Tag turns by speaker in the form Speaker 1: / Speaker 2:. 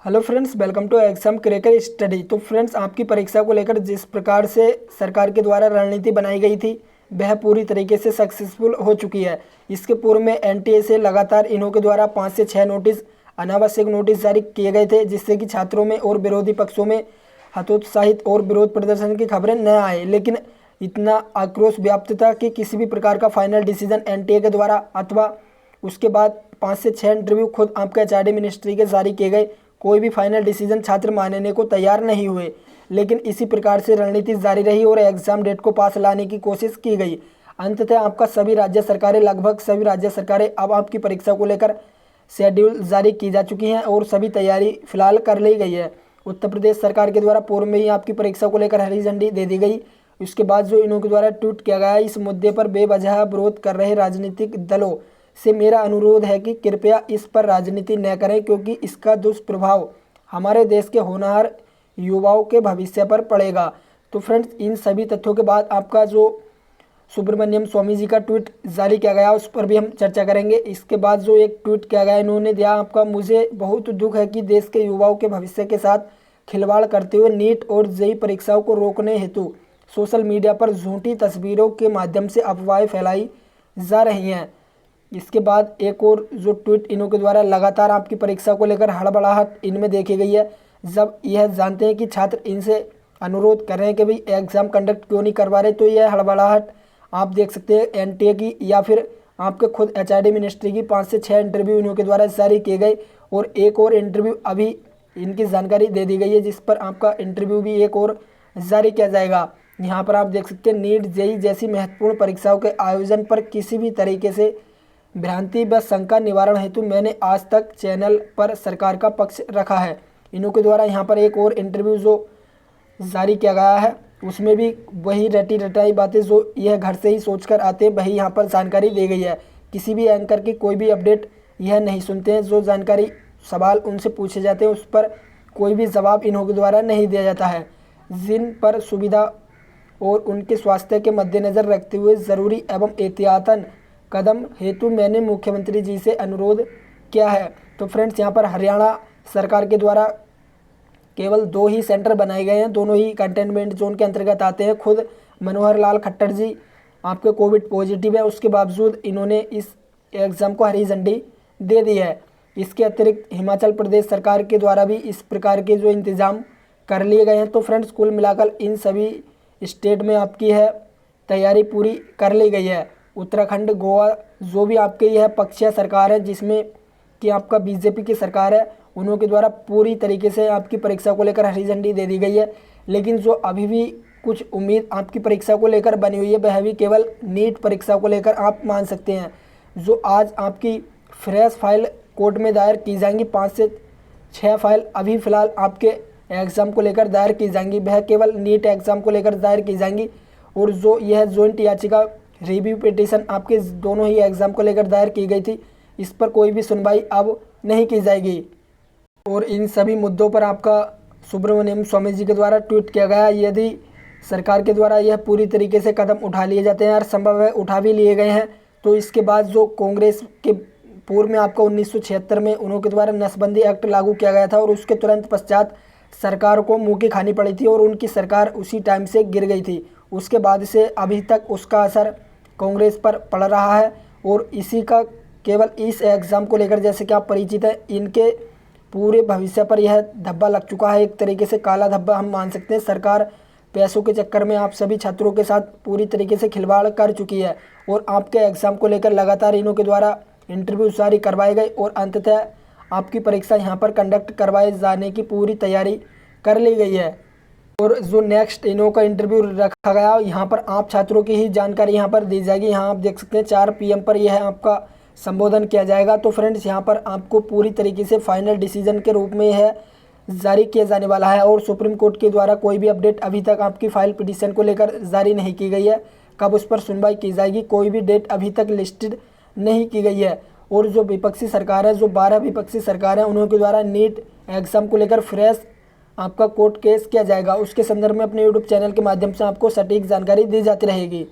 Speaker 1: Hello friends, welcome to exam cracker study. तो friends, आपकी परीक्षा को लेकर जिस प्रकार से सरकार के द्वारा रणनीति बनाई गई थी वह पूरी तरीके से सक्सेसफुल हो चुकी है। इसके पूर्व में एनटीए से लगातार इन्हों के द्वारा 5 से 6 नोटिस, अनावश्यक नोटिस जारी किए गए थे, जिससे कि छात्रों में और विरोधी पक्षों में हतोत्साहित और विरोध प्रदर्शन की खबरें न आए। लेकिन इतना आक्रोश व्याप्त था कि किसी भी प्रकार का फाइनल डिसीजन एनटीए के द्वारा अथवा उसके बाद 5 से 6 इंटरव्यू खुद आपके एचआरडी मिनिस्ट्री के जारी किए गए, कोई भी फाइनल डिसीजन छात्र मानने को तैयार नहीं हुए। लेकिन इसी प्रकार से रणनीति जारी रही और एग्जाम डेट को पास लाने की कोशिश की गई। अंततः आपका सभी राज्य सरकारें, लगभग सभी राज्य सरकारें अब आपकी परीक्षा को लेकर शेड्यूल जारी की जा चुकी हैं और सभी तैयारी फिलहाल कर ली गई है। उत्तर प्रदेश सरकार के द्वारा पूर्व में ही आपकी परीक्षा को लेकर हरी झंडी दे दी गई। उसके बाद जो इन्हों के द्वारा ट्वीट किया गया, इस मुद्दे पर बेवजह विरोध कर रहे राजनीतिक दलों से मेरा अनुरोध है कि कृपया इस पर राजनीति न करें, क्योंकि इसका दुष्प्रभाव हमारे देश के होनहार युवाओं के भविष्य पर पड़ेगा। तो फ्रेंड्स, इन सभी तथ्यों के बाद आपका जो सुब्रमण्यम स्वामी जी का ट्वीट जारी किया गया उस पर भी हम चर्चा करेंगे। इसके बाद जो एक ट्वीट किया गया इन्होंने दिया, आपका मुझे बहुत दुख है कि देश के युवाओं के भविष्य के साथ खिलवाड़ करते हुए नीट और जेईई परीक्षाओं को रोकने हेतु सोशल मीडिया पर झूठी तस्वीरों के माध्यम से अफवाहें फैलाई जा रही हैं। इसके बाद एक और जो ट्वीट इन्हों के द्वारा लगातार आपकी परीक्षा को लेकर हड़बड़ाहट इनमें देखी गई है, जब यह जानते हैं कि छात्र इनसे अनुरोध कर रहे हैं कि भाई एग्ज़ाम कंडक्ट क्यों नहीं करवा रहे, तो यह हड़बड़ाहट आप देख सकते हैं एनटीए की या फिर आपके खुद एचआरडी मिनिस्ट्री की 5 से 6 इंटरव्यू इन्हों के द्वारा जारी किए गए और एक और इंटरव्यू अभी इनकी जानकारी दे दी गई है, जिस पर आपका इंटरव्यू भी एक और जारी किया जाएगा। यहाँ पर आप देख सकते हैं नीट जेईई जैसी महत्वपूर्ण परीक्षाओं के आयोजन पर किसी भी तरीके से भ्रांति व शंका निवारण हेतु मैंने आज तक चैनल पर सरकार का पक्ष रखा है। इन्हों के द्वारा यहाँ पर एक और इंटरव्यू जो जारी किया गया है उसमें भी वही रटी रटाई बातें जो यह घर से ही सोचकर आते हैं वही यहाँ पर जानकारी दी गई है। किसी भी एंकर की कोई भी अपडेट यह नहीं सुनते हैं, जो जानकारी सवाल उनसे पूछे जाते हैं उस पर कोई भी जवाब इन्हों के द्वारा नहीं दिया जाता है। जिन पर सुविधा और उनके स्वास्थ्य के मद्देनज़र रखते हुए ज़रूरी एवं एहतियातन कदम हेतु मैंने मुख्यमंत्री जी से अनुरोध किया है। तो फ्रेंड्स, यहाँ पर हरियाणा सरकार के द्वारा केवल 2 ही सेंटर बनाए गए हैं, दोनों ही कंटेनमेंट जोन के अंतर्गत आते हैं। खुद मनोहर लाल खट्टर जी आपके कोविड पॉजिटिव है, उसके बावजूद इन्होंने इस एग्ज़ाम को हरी झंडी दे दी है। इसके अतिरिक्त हिमाचल प्रदेश सरकार के द्वारा भी इस प्रकार के जो इंतज़ाम कर लिए गए हैं। तो फ्रेंड्स, कुल मिलाकर इन सभी स्टेट में आपकी है तैयारी पूरी कर ली गई है। उत्तराखंड, गोवा जो भी आपके यह पक्षीय सरकार है जिसमें कि आपका बीजेपी की सरकार है, उन्हों के द्वारा पूरी तरीके से आपकी परीक्षा को लेकर हरी झंडी दे दी गई है। लेकिन जो अभी भी कुछ उम्मीद आपकी परीक्षा को लेकर बनी हुई है वह भी केवल नीट परीक्षा को लेकर आप मान सकते हैं। जो आज आपकी फ्रेश फाइल कोर्ट में दायर की जाएंगी, 5 से 6 फाइल अभी फ़िलहाल आपके एग्ज़ाम को लेकर दायर की जाएंगी, वह केवल नीट एग्ज़ाम को लेकर दायर की जाएंगी। और जो यह जॉइंट याचिका रिव्यू पिटीशन आपके दोनों ही एग्ज़ाम को लेकर दायर की गई थी, इस पर कोई भी सुनवाई अब नहीं की जाएगी। और इन सभी मुद्दों पर आपका सुब्रमण्यम स्वामी जी के द्वारा ट्वीट किया गया, यदि सरकार के द्वारा यह पूरी तरीके से कदम उठा लिए जाते हैं और संभव है उठा भी लिए गए हैं, तो इसके बाद जो कांग्रेस के पूर्व में आपका 1976 में उन्हों के द्वारा नसबंदी एक्ट लागू किया गया था और उसके तुरंत पश्चात सरकार को मुँह की खानी पड़ी थी और उनकी सरकार उसी टाइम से गिर गई थी। उसके बाद से अभी तक उसका असर कांग्रेस पर पड़ रहा है और इसी का केवल इस एग्ज़ाम को लेकर जैसे कि आप परिचित हैं, इनके पूरे भविष्य पर यह धब्बा लग चुका है। एक तरीके से काला धब्बा हम मान सकते हैं। सरकार पैसों के चक्कर में आप सभी छात्रों के साथ पूरी तरीके से खिलवाड़ कर चुकी है और आपके एग्ज़ाम को लेकर लगातार इन्हों के द्वारा इंटरव्यू जारी करवाए गए और अंततः आपकी परीक्षा यहाँ पर कंडक्ट करवाए जाने की पूरी तैयारी कर ली गई है। और जो नेक्स्ट इन्हों का इंटरव्यू रखा गया यहाँ पर आप छात्रों की ही जानकारी यहाँ पर दी जाएगी। यहाँ आप देख सकते हैं 4 PM पर यह आपका संबोधन किया जाएगा। तो फ्रेंड्स, यहाँ पर आपको पूरी तरीके से फाइनल डिसीजन के रूप में यह जारी किया जाने वाला है और सुप्रीम कोर्ट के द्वारा कोई भी अपडेट अभी तक आपकी फाइल पिटीशन को लेकर जारी नहीं की गई है। कब उस पर सुनवाई की जाएगी कोई भी डेट अभी तक लिस्टेड नहीं की गई है। और जो विपक्षी सरकार है, जो 12 विपक्षी सरकार है, उन्होंने द्वारा नीट एग्ज़ाम को लेकर फ्रेश आपका कोर्ट केस किया जाएगा। उसके संदर्भ में अपने यूट्यूब चैनल के माध्यम से आपको सटीक जानकारी दी जाती रहेगी।